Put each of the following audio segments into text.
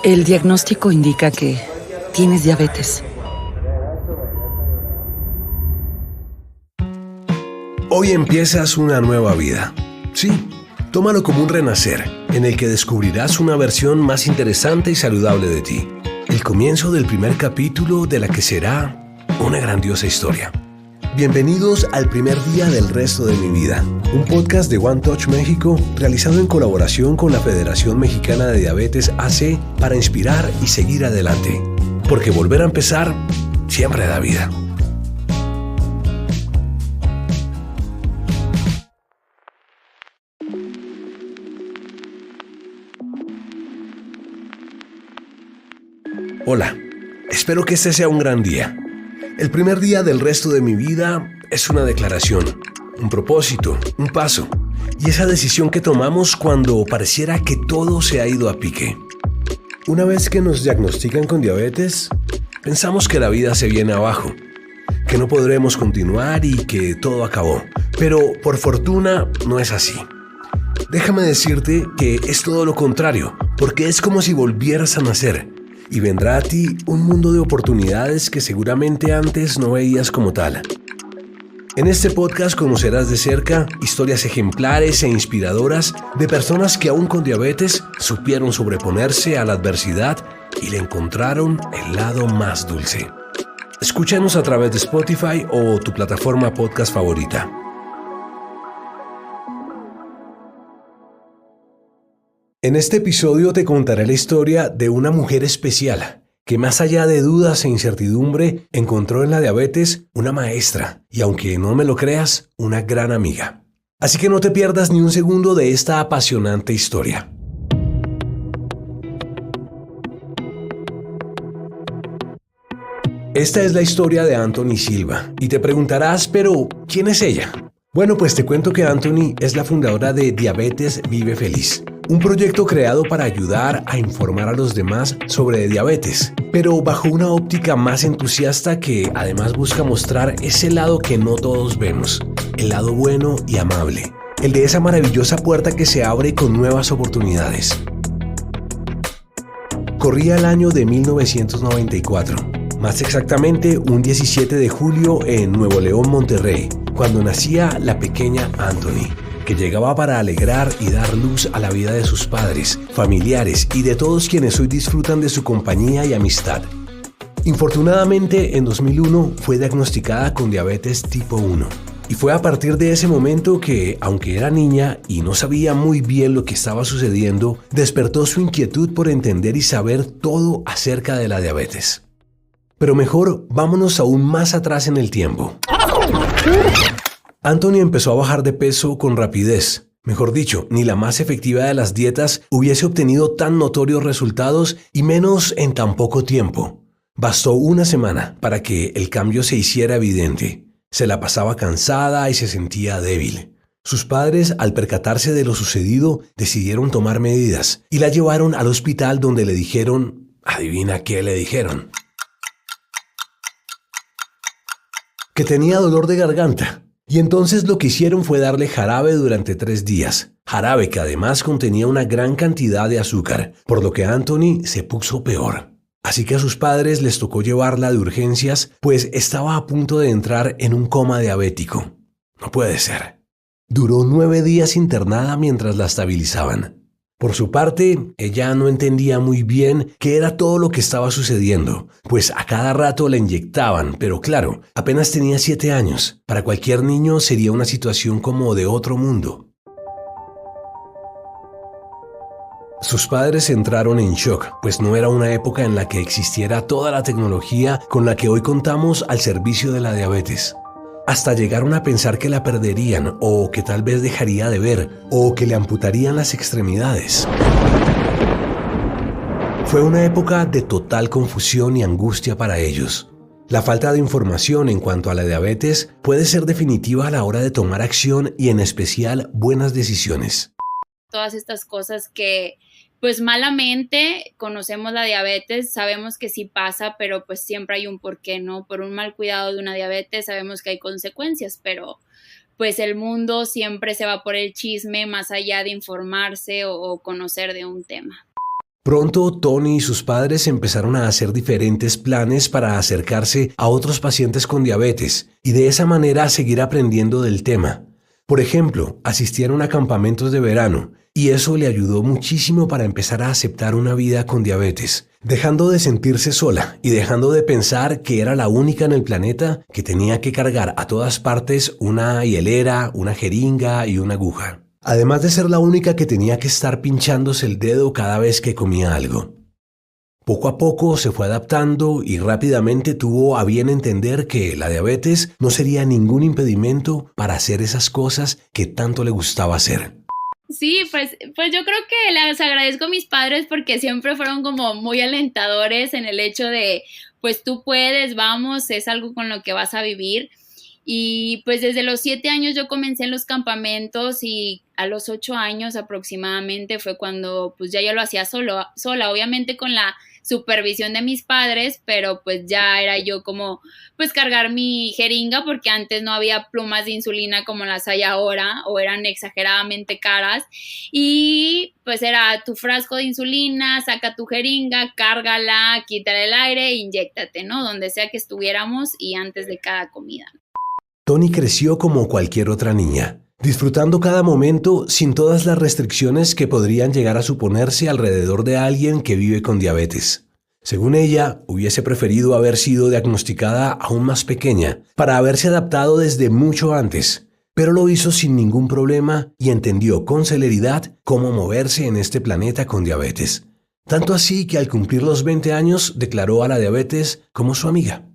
El diagnóstico indica que tienes diabetes. Hoy empiezas una nueva vida. Sí, tómalo como un renacer, en el que descubrirás una versión más interesante y saludable de ti. El comienzo del primer capítulo de la que será una grandiosa historia. Bienvenidos al primer día del resto de mi vida, un podcast de One Touch México realizado en colaboración con la Federación Mexicana de Diabetes AC para inspirar y seguir adelante. Porque volver a empezar siempre da vida. Hola, espero que este sea un gran día. El primer día del resto de mi vida es una declaración, un propósito, un paso, y esa decisión que tomamos cuando pareciera que todo se ha ido a pique. Una vez que nos diagnostican con diabetes, pensamos que la vida se viene abajo, que no podremos continuar y que todo acabó. Pero por fortuna no es así. Déjame decirte que es todo lo contrario, porque es como si volvieras a nacer. Y vendrá a ti un mundo de oportunidades que seguramente antes no veías como tal. En este podcast conocerás de cerca historias ejemplares e inspiradoras de personas que aún con diabetes supieron sobreponerse a la adversidad y le encontraron el lado más dulce. Escúchanos a través de Spotify o tu plataforma podcast favorita. En este episodio te contaré la historia de una mujer especial que, más allá de dudas e incertidumbre, encontró en la diabetes una maestra y, aunque no me lo creas, una gran amiga. Así que no te pierdas ni un segundo de esta apasionante historia. Esta es la historia de Anthony Silva y te preguntarás, pero ¿quién es ella? Bueno, pues te cuento que Anthony es la fundadora de Diabetes Vive Feliz, un proyecto creado para ayudar a informar a los demás sobre diabetes, pero bajo una óptica más entusiasta que además busca mostrar ese lado que no todos vemos, el lado bueno y amable, el de esa maravillosa puerta que se abre con nuevas oportunidades. Corría el año de 1994, más exactamente un 17 de julio en Nuevo León, Monterrey, cuando nacía la pequeña Anthony, que llegaba para alegrar y dar luz a la vida de sus padres, familiares y de todos quienes hoy disfrutan de su compañía y amistad. Infortunadamente, en 2001 fue diagnosticada con diabetes tipo 1. Y fue a partir de ese momento que, aunque era niña y no sabía muy bien lo que estaba sucediendo, despertó su inquietud por entender y saber todo acerca de la diabetes. Pero mejor, vámonos aún más atrás en el tiempo. Anthony empezó a bajar de peso con rapidez. Mejor dicho, ni la más efectiva de las dietas hubiese obtenido tan notorios resultados y menos en tan poco tiempo. Bastó una semana para que el cambio se hiciera evidente. Se la pasaba cansada y se sentía débil. Sus padres, al percatarse de lo sucedido, decidieron tomar medidas y la llevaron al hospital donde le dijeron, adivina qué le dijeron, que tenía dolor de garganta. Y entonces lo que hicieron fue darle jarabe durante 3 días. Jarabe que además contenía una gran cantidad de azúcar, por lo que Anthony se puso peor. Así que a sus padres les tocó llevarla de urgencias, pues estaba a punto de entrar en un coma diabético. No puede ser. Duró 9 días internada mientras la estabilizaban. Por su parte, ella no entendía muy bien qué era todo lo que estaba sucediendo, pues a cada rato la inyectaban, pero claro, apenas tenía 7 años. Para cualquier niño sería una situación como de otro mundo. Sus padres entraron en shock, pues no era una época en la que existiera toda la tecnología con la que hoy contamos al servicio de la diabetes. Hasta llegaron a pensar que la perderían o que tal vez dejaría de ver o que le amputarían las extremidades. Fue una época de total confusión y angustia para ellos. La falta de información en cuanto a la diabetes puede ser definitiva a la hora de tomar acción y en especial buenas decisiones. Todas estas cosas que pues malamente conocemos la diabetes, sabemos que sí pasa, pero pues siempre hay un porqué, ¿no? Por un mal cuidado de una diabetes sabemos que hay consecuencias, pero pues el mundo siempre se va por el chisme más allá de informarse o conocer de un tema. Pronto, Tony y sus padres empezaron a hacer diferentes planes para acercarse a otros pacientes con diabetes y de esa manera seguir aprendiendo del tema. Por ejemplo, asistieron a campamentos de verano y eso le ayudó muchísimo para empezar a aceptar una vida con diabetes, dejando de sentirse sola y dejando de pensar que era la única en el planeta que tenía que cargar a todas partes una hielera, una jeringa y una aguja. Además de ser la única que tenía que estar pinchándose el dedo cada vez que comía algo. Poco a poco se fue adaptando y rápidamente tuvo a bien entender que la diabetes no sería ningún impedimento para hacer esas cosas que tanto le gustaba hacer. Sí, pues yo creo que les agradezco a mis padres porque siempre fueron como muy alentadores en el hecho de, pues tú puedes, vamos, es algo con lo que vas a vivir. Y pues desde los 7 años yo comencé en los campamentos y a los 8 años aproximadamente fue cuando pues ya yo lo hacía sola, obviamente con la supervisión de mis padres, pero pues ya era yo como pues cargar mi jeringa porque antes no había plumas de insulina como las hay ahora o eran exageradamente caras y pues era tu frasco de insulina, saca tu jeringa, cárgala, quítale el aire e inyéctate, ¿no? Donde sea que estuviéramos y antes de cada comida. Tony creció como cualquier otra niña, disfrutando cada momento sin todas las restricciones que podrían llegar a suponerse alrededor de alguien que vive con diabetes. Según ella, hubiese preferido haber sido diagnosticada aún más pequeña para haberse adaptado desde mucho antes, pero lo hizo sin ningún problema y entendió con celeridad cómo moverse en este planeta con diabetes. Tanto así que al cumplir los 20 años declaró a la diabetes como su amiga.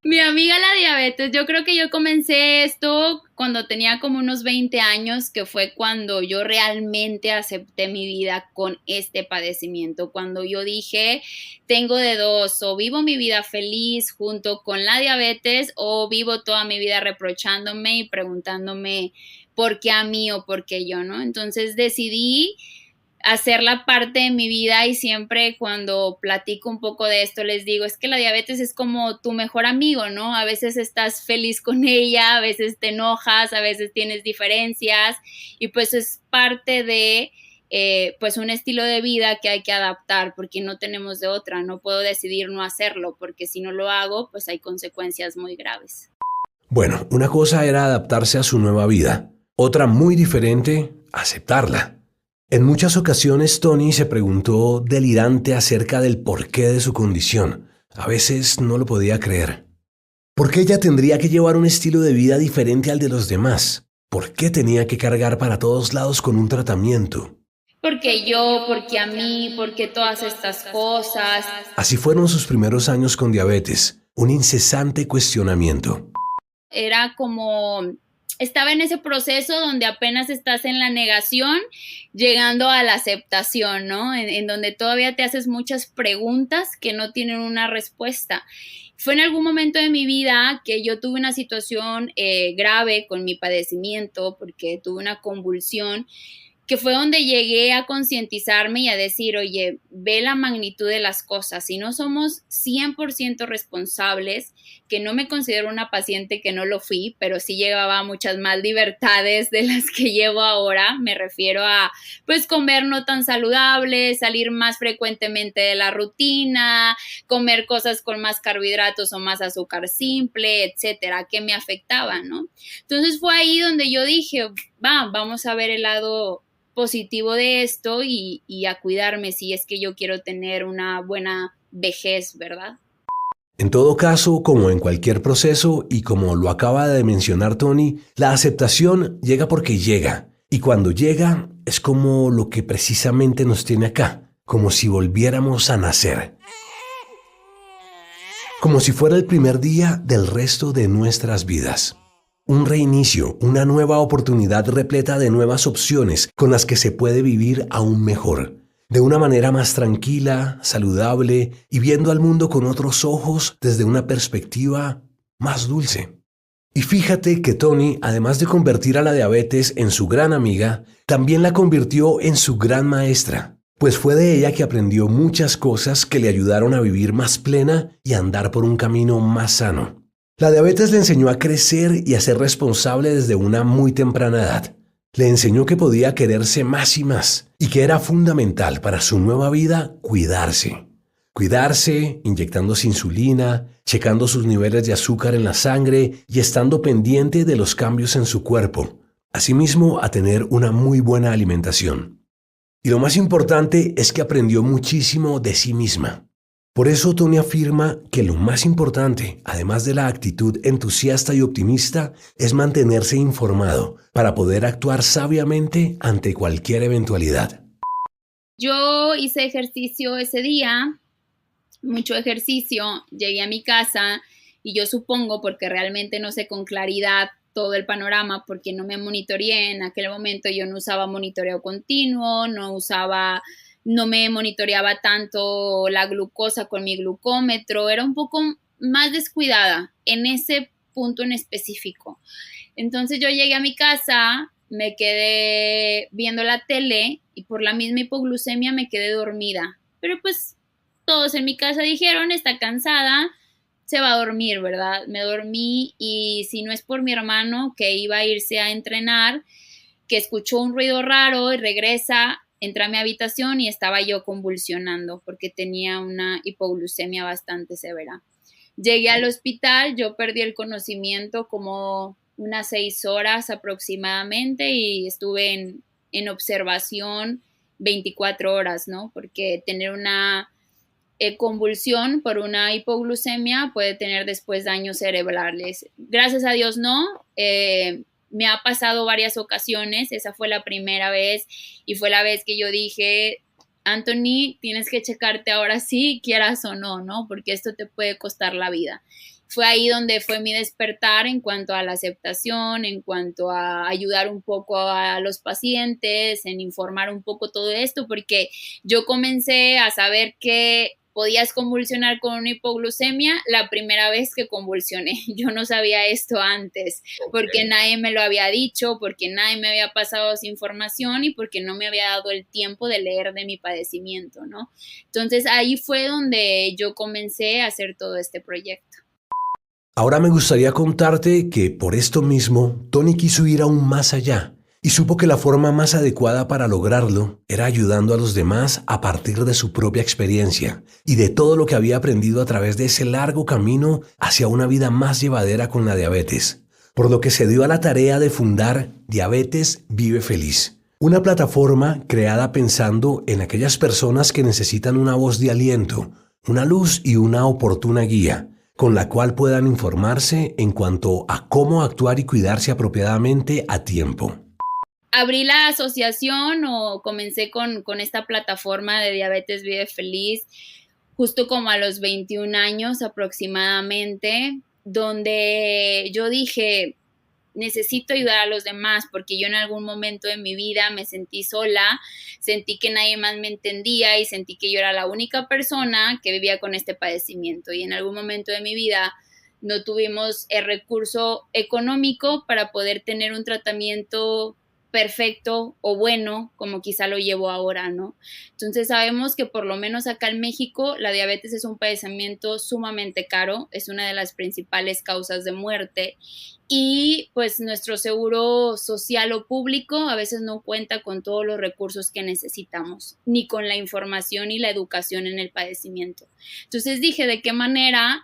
Mi amiga la diabetes, yo creo que yo comencé esto cuando tenía como unos 20 años, que fue cuando yo realmente acepté mi vida con este padecimiento, cuando yo dije, tengo de dos, o vivo mi vida feliz junto con la diabetes o vivo toda mi vida reprochándome y preguntándome por qué a mí o por qué yo, ¿no? Entonces decidí hacerla parte de mi vida y siempre cuando platico un poco de esto les digo, es que la diabetes es como tu mejor amigo, ¿no? A veces estás feliz con ella, a veces te enojas, a veces tienes diferencias y pues es parte de pues un estilo de vida que hay que adaptar porque no tenemos de otra, no puedo decidir no hacerlo porque si no lo hago pues hay consecuencias muy graves. Bueno, una cosa era adaptarse a su nueva vida, otra muy diferente, aceptarla. En muchas ocasiones Tony se preguntó delirante acerca del porqué de su condición. A veces no lo podía creer. ¿Por qué ella tendría que llevar un estilo de vida diferente al de los demás? ¿Por qué tenía que cargar para todos lados con un tratamiento? Porque yo, porque a mí, porque todas estas cosas. Así fueron sus primeros años con diabetes, un incesante cuestionamiento. Era como estaba en ese proceso donde apenas estás en la negación, llegando a la aceptación, ¿no? En donde todavía te haces muchas preguntas que no tienen una respuesta. Fue en algún momento de mi vida que yo tuve una situación grave con mi padecimiento porque tuve una convulsión que fue donde llegué a concientizarme y a decir, oye, ve la magnitud de las cosas. Si no somos 100% responsables, que no me considero una paciente que no lo fui, pero sí llevaba muchas más libertades de las que llevo ahora. Me refiero a, pues, comer no tan saludable, salir más frecuentemente de la rutina, comer cosas con más carbohidratos o más azúcar simple, etcétera, que me afectaban, ¿no? Entonces fue ahí donde yo dije, vamos a ver el lado positivo de esto y a cuidarme si es que yo quiero tener una buena vejez, ¿verdad? En todo caso, como en cualquier proceso y como lo acaba de mencionar Tony, la aceptación llega porque llega. Y cuando llega es como lo que precisamente nos tiene acá, como si volviéramos a nacer. Como si fuera el primer día del resto de nuestras vidas. Un reinicio, una nueva oportunidad repleta de nuevas opciones con las que se puede vivir aún mejor, de una manera más tranquila, saludable y viendo al mundo con otros ojos desde una perspectiva más dulce. Y fíjate que Tony, además de convertir a la diabetes en su gran amiga, también la convirtió en su gran maestra, pues fue de ella que aprendió muchas cosas que le ayudaron a vivir más plena y a andar por un camino más sano. La diabetes le enseñó a crecer y a ser responsable desde una muy temprana edad. Le enseñó que podía quererse más y más y que era fundamental para su nueva vida cuidarse. Cuidarse, inyectándose insulina, checando sus niveles de azúcar en la sangre y estando pendiente de los cambios en su cuerpo. Asimismo, a tener una muy buena alimentación. Y lo más importante es que aprendió muchísimo de sí misma. Por eso Tony afirma que lo más importante, además de la actitud entusiasta y optimista, es mantenerse informado para poder actuar sabiamente ante cualquier eventualidad. Yo hice ejercicio ese día, mucho ejercicio, llegué a mi casa y yo supongo, porque realmente no sé con claridad todo el panorama, porque no me monitoreé en aquel momento, yo no usaba monitoreo continuo, no me monitoreaba tanto la glucosa con mi glucómetro, era un poco más descuidada en ese punto en específico. Entonces yo llegué a mi casa, me quedé viendo la tele y por la misma hipoglucemia me quedé dormida. Pero pues todos en mi casa dijeron, está cansada, se va a dormir, ¿verdad? Me dormí y si no es por mi hermano que iba a irse a entrenar, que escuchó un ruido raro y regresa, entra a mi habitación y estaba yo convulsionando porque tenía una hipoglucemia bastante severa. Llegué al hospital, yo perdí el conocimiento como unas 6 horas aproximadamente y estuve en observación 24 horas, ¿no? Porque tener una convulsión por una hipoglucemia puede tener después daños cerebrales. Gracias a Dios no. Me ha pasado varias ocasiones, esa fue la primera vez y fue la vez que yo dije, Anthony, tienes que checarte ahora sí, quieras o no, ¿no? Porque esto te puede costar la vida. Fue ahí donde fue mi despertar en cuanto a la aceptación, en cuanto a ayudar un poco a los pacientes, en informar un poco todo esto, porque yo comencé a saber que podías convulsionar con una hipoglucemia la primera vez que convulsioné. Yo no sabía esto antes, porque nadie me lo había dicho, porque nadie me había pasado esa información y porque no me había dado el tiempo de leer de mi padecimiento, ¿no? Entonces ahí fue donde yo comencé a hacer todo este proyecto. Ahora me gustaría contarte que por esto mismo, Tony quiso ir aún más allá y supo que la forma más adecuada para lograrlo era ayudando a los demás a partir de su propia experiencia y de todo lo que había aprendido a través de ese largo camino hacia una vida más llevadera con la diabetes, por lo que se dio a la tarea de fundar Diabetes Vive Feliz, una plataforma creada pensando en aquellas personas que necesitan una voz de aliento, una luz y una oportuna guía, con la cual puedan informarse en cuanto a cómo actuar y cuidarse apropiadamente a tiempo. Abrí la asociación o comencé con esta plataforma de Diabetes Vive Feliz justo como a los 21 años aproximadamente, donde yo dije, necesito ayudar a los demás porque yo en algún momento de mi vida me sentí sola, sentí que nadie más me entendía y sentí que yo era la única persona que vivía con este padecimiento y en algún momento de mi vida no tuvimos el recurso económico para poder tener un tratamiento perfecto o bueno como quizá lo llevo ahora, ¿no? Entonces sabemos que por lo menos acá en México la diabetes es un padecimiento sumamente caro, es una de las principales causas de muerte y pues nuestro seguro social o público a veces no cuenta con todos los recursos que necesitamos, ni con la información y la educación en el padecimiento. Entonces dije, ¿de qué manera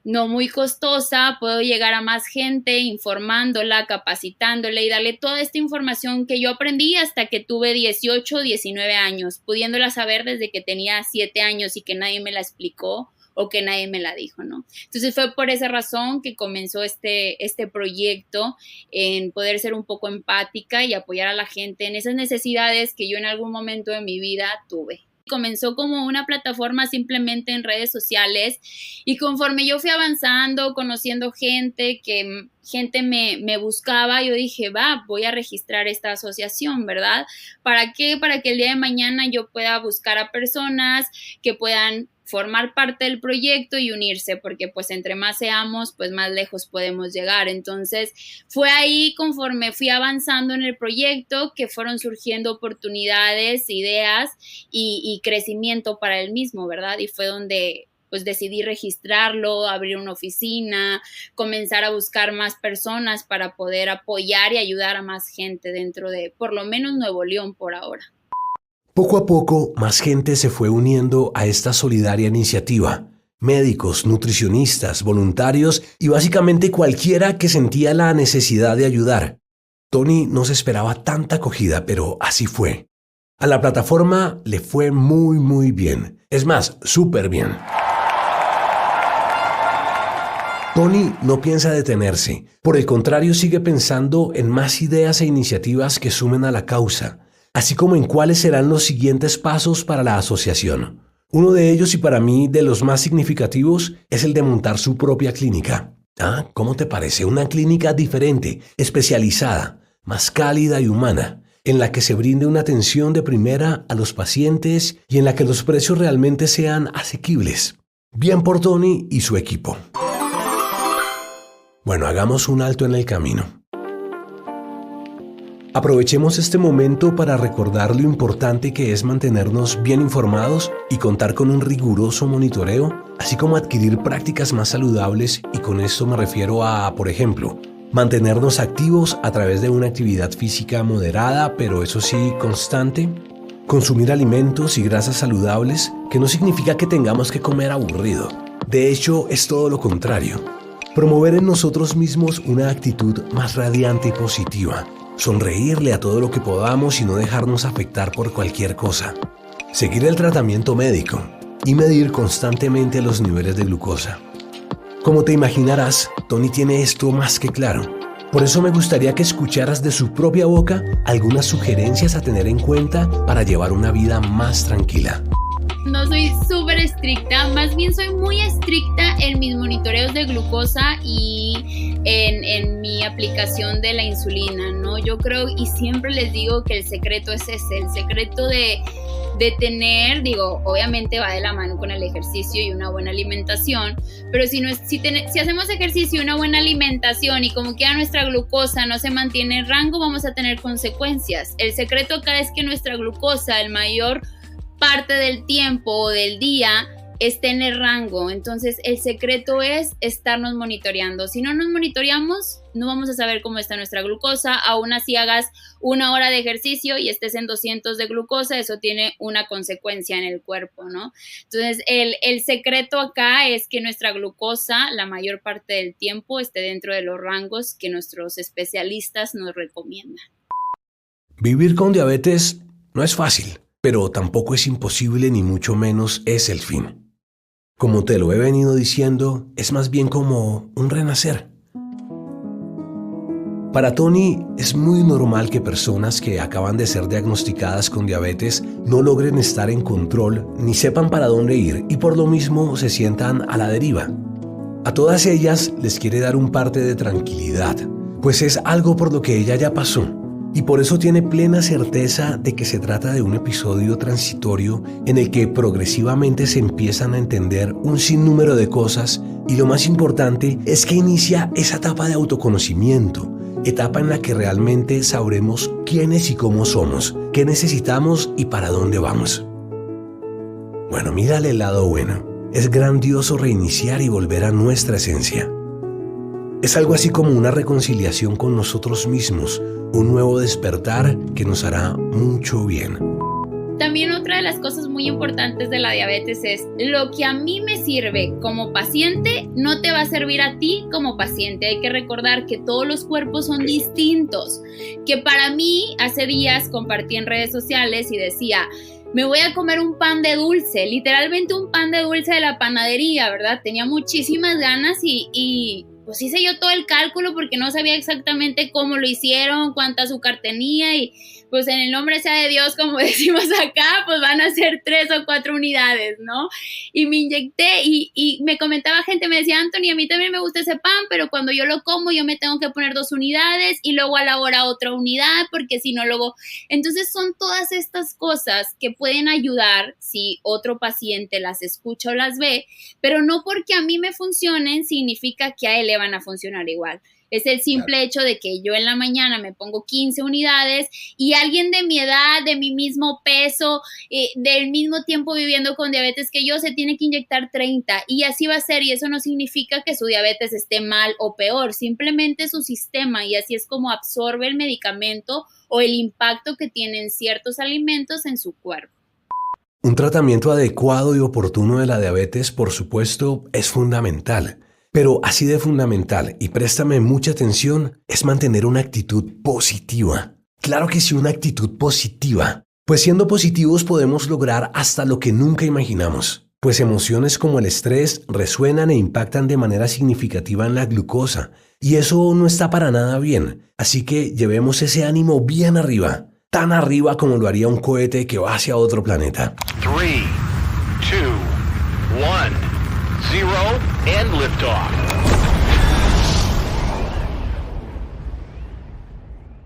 no muy costosa puedo llegar a más gente informándola, capacitándola y darle toda esta información que yo aprendí hasta que tuve 18, 19 años, pudiéndola saber desde que tenía 7 años y que nadie me la explicó o que nadie me la dijo, ¿no? Entonces fue por esa razón que comenzó este proyecto en poder ser un poco empática y apoyar a la gente en esas necesidades que yo en algún momento de mi vida tuve. Comenzó como una plataforma simplemente en redes sociales y conforme yo fui avanzando, conociendo gente, que gente me buscaba, yo dije, voy a registrar esta asociación, ¿verdad? ¿Para qué? Para que el día de mañana yo pueda buscar a personas que puedan formar parte del proyecto y unirse, porque pues entre más seamos, pues más lejos podemos llegar. Entonces fue ahí conforme fui avanzando en el proyecto que fueron surgiendo oportunidades, ideas y crecimiento para el mismo, ¿verdad? Y fue donde pues decidí registrarlo, abrir una oficina, comenzar a buscar más personas para poder apoyar y ayudar a más gente dentro de, por lo menos, Nuevo León por ahora. Poco a poco, más gente se fue uniendo a esta solidaria iniciativa. Médicos, nutricionistas, voluntarios y básicamente cualquiera que sentía la necesidad de ayudar. Tony no se esperaba tanta acogida, pero así fue. A la plataforma le fue muy bien. Es más, súper bien. Tony no piensa detenerse. Por el contrario, sigue pensando en más ideas e iniciativas que sumen a la causa, así como en cuáles serán los siguientes pasos para la asociación. Uno de ellos, y para mí de los más significativos, es el de montar su propia clínica. ¿Cómo te parece? Una clínica diferente, especializada, más cálida y humana, en la que se brinde una atención de primera a los pacientes y en la que los precios realmente sean asequibles. Bien por Tony y su equipo. Bueno, hagamos un alto en el camino. Aprovechemos este momento para recordar lo importante que es mantenernos bien informados y contar con un riguroso monitoreo, así como adquirir prácticas más saludables, y con esto me refiero a, por ejemplo, mantenernos activos a través de una actividad física moderada, pero eso sí, constante. Consumir alimentos y grasas saludables, que no significa que tengamos que comer aburrido. De hecho, es todo lo contrario. Promover en nosotros mismos una actitud más radiante y positiva. Sonreírle a todo lo que podamos y no dejarnos afectar por cualquier cosa. Seguir el tratamiento médico y medir constantemente los niveles de glucosa. Como te imaginarás, Tony tiene esto más que claro. Por eso me gustaría que escucharas de su propia boca algunas sugerencias a tener en cuenta para llevar una vida más tranquila. No soy súper estricta, más bien soy muy estricta en mis monitoreos de glucosa y en mi aplicación de la insulina, ¿no? Yo creo y siempre les digo que el secreto es ese, el secreto de tener, obviamente va de la mano con el ejercicio y una buena alimentación, pero si hacemos ejercicio y una buena alimentación y como queda nuestra glucosa no se mantiene en rango, vamos a tener consecuencias. El secreto acá es que nuestra glucosa, el mayor parte del tiempo o del día, esté en el rango. Entonces el secreto es estarnos monitoreando. Si no nos monitoreamos, no vamos a saber cómo está nuestra glucosa. Aún así hagas 1 hora de ejercicio y estés en 200 de glucosa, eso tiene una consecuencia en el cuerpo, ¿no? Entonces el secreto acá es que nuestra glucosa la mayor parte del tiempo esté dentro de los rangos que nuestros especialistas nos recomiendan. Vivir con diabetes no es fácil, pero tampoco es imposible, ni mucho menos es el fin. Como te lo he venido diciendo, es más bien como un renacer. Para Tony, es muy normal que personas que acaban de ser diagnosticadas con diabetes no logren estar en control ni sepan para dónde ir y por lo mismo se sientan a la deriva. A todas ellas les quiere dar un parte de tranquilidad, pues es algo por lo que ella ya pasó. Y por eso tiene plena certeza de que se trata de un episodio transitorio en el que progresivamente se empiezan a entender un sinnúmero de cosas, y lo más importante es que inicia esa etapa de autoconocimiento, etapa en la que realmente sabremos quiénes y cómo somos, qué necesitamos y para dónde vamos. Bueno, mírale el lado bueno. Es grandioso reiniciar y volver a nuestra esencia. Es algo así como una reconciliación con nosotros mismos, un nuevo despertar que nos hará mucho bien. También otra de las cosas muy importantes de la diabetes es lo que a mí me sirve como paciente no te va a servir a ti como paciente. Hay que recordar que todos los cuerpos son distintos. Que para mí, hace días compartí en redes sociales y decía, me voy a comer un pan de dulce, literalmente un pan de dulce de la panadería, ¿verdad? Tenía muchísimas ganas y pues hice yo todo el cálculo porque no sabía exactamente cómo lo hicieron, cuánta azúcar tenía y pues en el nombre sea de Dios, como decimos acá, pues van a ser 3 o 4 unidades, ¿no? Y me inyecté y me comentaba gente, me decía, Anthony, a mí también me gusta ese pan, pero cuando yo lo como yo me tengo que poner 2 unidades y luego a la hora otra unidad, porque si no luego... Entonces son todas estas cosas que pueden ayudar si otro paciente las escucha o las ve, pero no porque a mí me funcionen significa que a él le van a funcionar igual. Es el simple hecho de que yo en la mañana me pongo 15 unidades y alguien de mi edad, de mi mismo peso, del mismo tiempo viviendo con diabetes que yo, se tiene que inyectar 30 y así va a ser, y eso no significa que su diabetes esté mal o peor, simplemente su sistema, y así es como absorbe el medicamento o el impacto que tienen ciertos alimentos en su cuerpo. Un tratamiento adecuado y oportuno de la diabetes, por supuesto, es fundamental. Pero así de fundamental, y préstame mucha atención, es mantener una actitud positiva. Claro que sí, una actitud positiva. Pues siendo positivos podemos lograr hasta lo que nunca imaginamos. Pues emociones como el estrés resuenan e impactan de manera significativa en la glucosa. Y eso no está para nada bien. Así que llevemos ese ánimo bien arriba. Tan arriba como lo haría un cohete que va hacia otro planeta. 3, 2, 1, 0 and liftoff.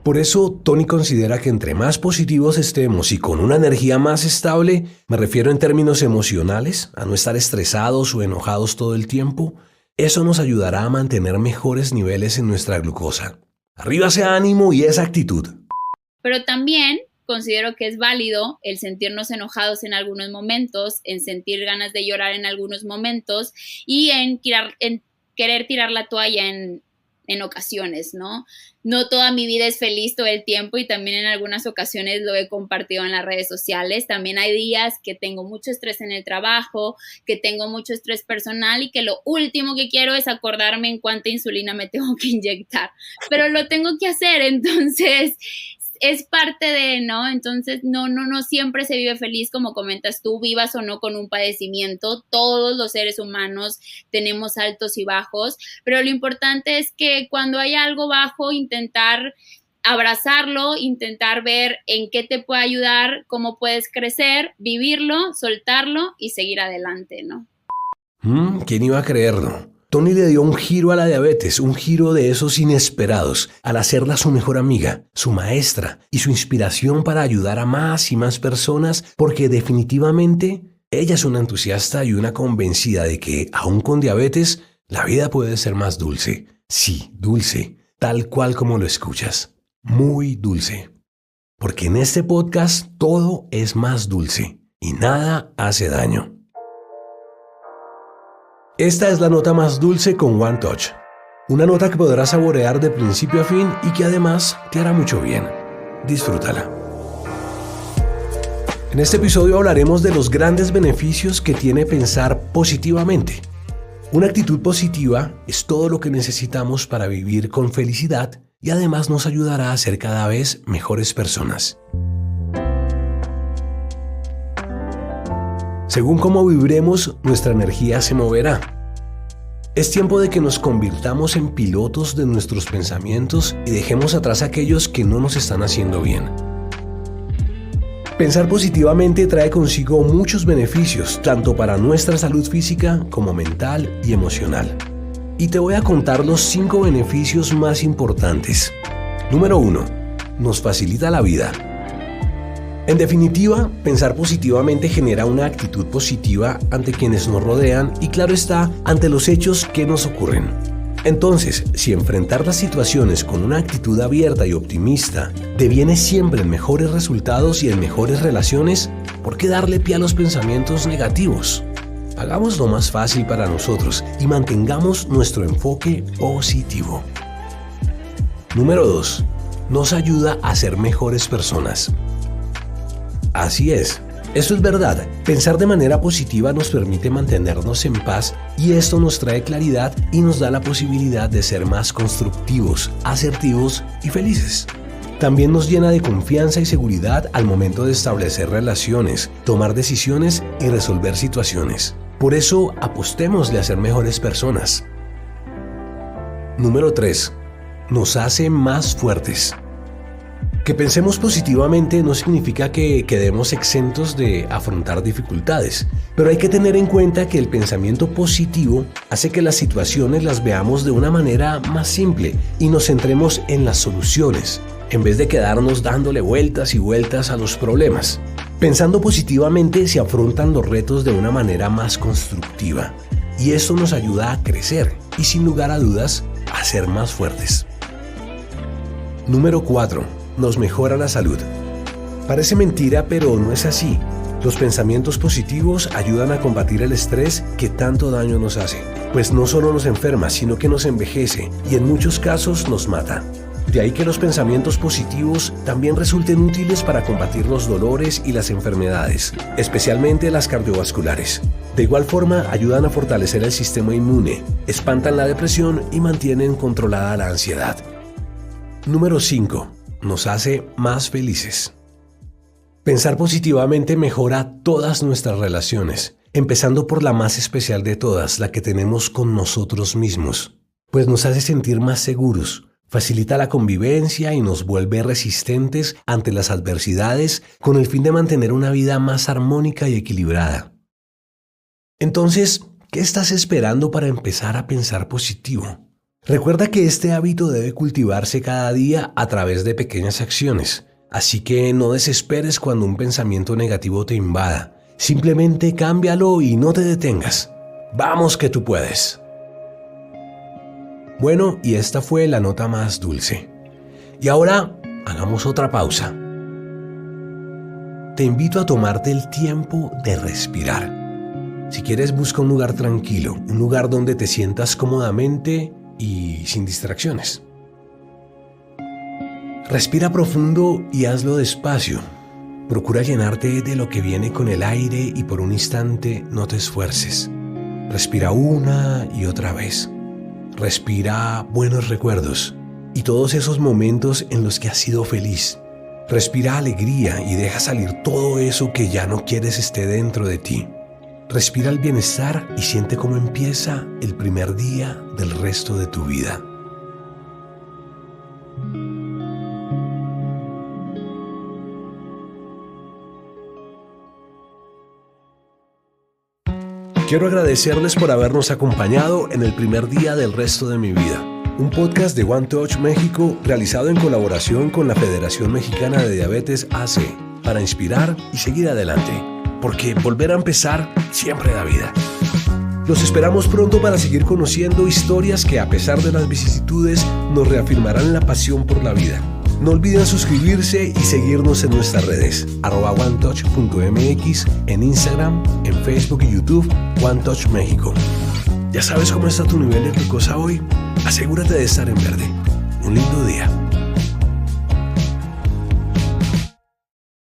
Por eso, Tony considera que entre más positivos estemos y con una energía más estable, me refiero en términos emocionales, a no estar estresados o enojados todo el tiempo, eso nos ayudará a mantener mejores niveles en nuestra glucosa. Arriba ese ánimo y esa actitud. Pero también considero que es válido el sentirnos enojados en algunos momentos, en sentir ganas de llorar en algunos momentos y en querer tirar la toalla en ocasiones, ¿no? No toda mi vida es feliz todo el tiempo y también en algunas ocasiones lo he compartido en las redes sociales. También hay días que tengo mucho estrés en el trabajo, que tengo mucho estrés personal y que lo último que quiero es acordarme en cuánta insulina me tengo que inyectar. Pero lo tengo que hacer, entonces es parte de, ¿no? Entonces no siempre se vive feliz, como comentas tú, vivas o no con un padecimiento. Todos los seres humanos tenemos altos y bajos, pero lo importante es que cuando hay algo bajo, intentar abrazarlo, intentar ver en qué te puede ayudar, cómo puedes crecer, vivirlo, soltarlo y seguir adelante, ¿no? ¿Quién iba a creerlo? Tony le dio un giro a la diabetes, un giro de esos inesperados, al hacerla su mejor amiga, su maestra y su inspiración para ayudar a más y más personas, porque definitivamente ella es una entusiasta y una convencida de que, aún con diabetes, la vida puede ser más dulce. Sí, dulce, tal cual como lo escuchas. Muy dulce. Porque en este podcast todo es más dulce y nada hace daño. Esta es la nota más dulce con One Touch. Una nota que podrás saborear de principio a fin y que además te hará mucho bien. Disfrútala. En este episodio hablaremos de los grandes beneficios que tiene pensar positivamente. Una actitud positiva es todo lo que necesitamos para vivir con felicidad y además nos ayudará a ser cada vez mejores personas. Según cómo vibremos, nuestra energía se moverá. Es tiempo de que nos convirtamos en pilotos de nuestros pensamientos y dejemos atrás aquellos que no nos están haciendo bien. Pensar positivamente trae consigo muchos beneficios, tanto para nuestra salud física como mental y emocional. Y te voy a contar los 5 beneficios más importantes. Número 1. Nos facilita la vida. En definitiva, pensar positivamente genera una actitud positiva ante quienes nos rodean y, claro está, ante los hechos que nos ocurren. Entonces, si enfrentar las situaciones con una actitud abierta y optimista deviene siempre en mejores resultados y en mejores relaciones, ¿por qué darle pie a los pensamientos negativos? Hagámoslo más fácil para nosotros y mantengamos nuestro enfoque positivo. Número 2. Nos ayuda a ser mejores personas. Así es, esto es verdad. Pensar de manera positiva nos permite mantenernos en paz y esto nos trae claridad y nos da la posibilidad de ser más constructivos, asertivos y felices. También nos llena de confianza y seguridad al momento de establecer relaciones, tomar decisiones y resolver situaciones. Por eso, apostémosle a ser mejores personas. Número 3. Nos hace más fuertes. Que pensemos positivamente no significa que quedemos exentos de afrontar dificultades, pero hay que tener en cuenta que el pensamiento positivo hace que las situaciones las veamos de una manera más simple y nos centremos en las soluciones, en vez de quedarnos dándole vueltas y vueltas a los problemas. Pensando positivamente se afrontan los retos de una manera más constructiva y esto nos ayuda a crecer y, sin lugar a dudas, a ser más fuertes. Número 4. Nos mejora la salud. Parece mentira, pero no es así. Los pensamientos positivos ayudan a combatir el estrés que tanto daño nos hace, pues no solo nos enferma, sino que nos envejece y en muchos casos nos mata. De ahí que los pensamientos positivos también resulten útiles para combatir los dolores y las enfermedades, especialmente las cardiovasculares. De igual forma, ayudan a fortalecer el sistema inmune, espantan la depresión y mantienen controlada la ansiedad. Número 5. Nos hace más felices. Pensar positivamente mejora todas nuestras relaciones, empezando por la más especial de todas, la que tenemos con nosotros mismos, pues nos hace sentir más seguros, facilita la convivencia y nos vuelve resistentes ante las adversidades con el fin de mantener una vida más armónica y equilibrada. Entonces, ¿qué estás esperando para empezar a pensar positivo? Recuerda que este hábito debe cultivarse cada día a través de pequeñas acciones. Así que no desesperes cuando un pensamiento negativo te invada. Simplemente cámbialo y no te detengas. ¡Vamos que tú puedes! Bueno, y esta fue la nota más dulce. Y ahora, hagamos otra pausa. Te invito a tomarte el tiempo de respirar. Si quieres, busca un lugar tranquilo, un lugar donde te sientas cómodamente y sin distracciones. Respira profundo y hazlo despacio. Procura llenarte de lo que viene con el aire y por un instante no te esfuerces. Respira una y otra vez. Respira buenos recuerdos y todos esos momentos en los que has sido feliz. Respira alegría y deja salir todo eso que ya no quieres esté dentro de ti. Respira el bienestar y siente cómo empieza el primer día del resto de tu vida. Quiero agradecerles por habernos acompañado en el primer día del resto de mi vida. Un podcast de One Touch México realizado en colaboración con la Federación Mexicana de Diabetes AC para inspirar y seguir adelante, porque volver a empezar siempre da vida. Los esperamos pronto para seguir conociendo historias que, a pesar de las vicisitudes, nos reafirmarán la pasión por la vida. No olviden suscribirse y seguirnos en nuestras redes, @onetouch.mx, en Instagram, en Facebook y YouTube, One Touch México. ¿Ya sabes cómo está tu nivel de glucosa hoy? Asegúrate de estar en verde. Un lindo día.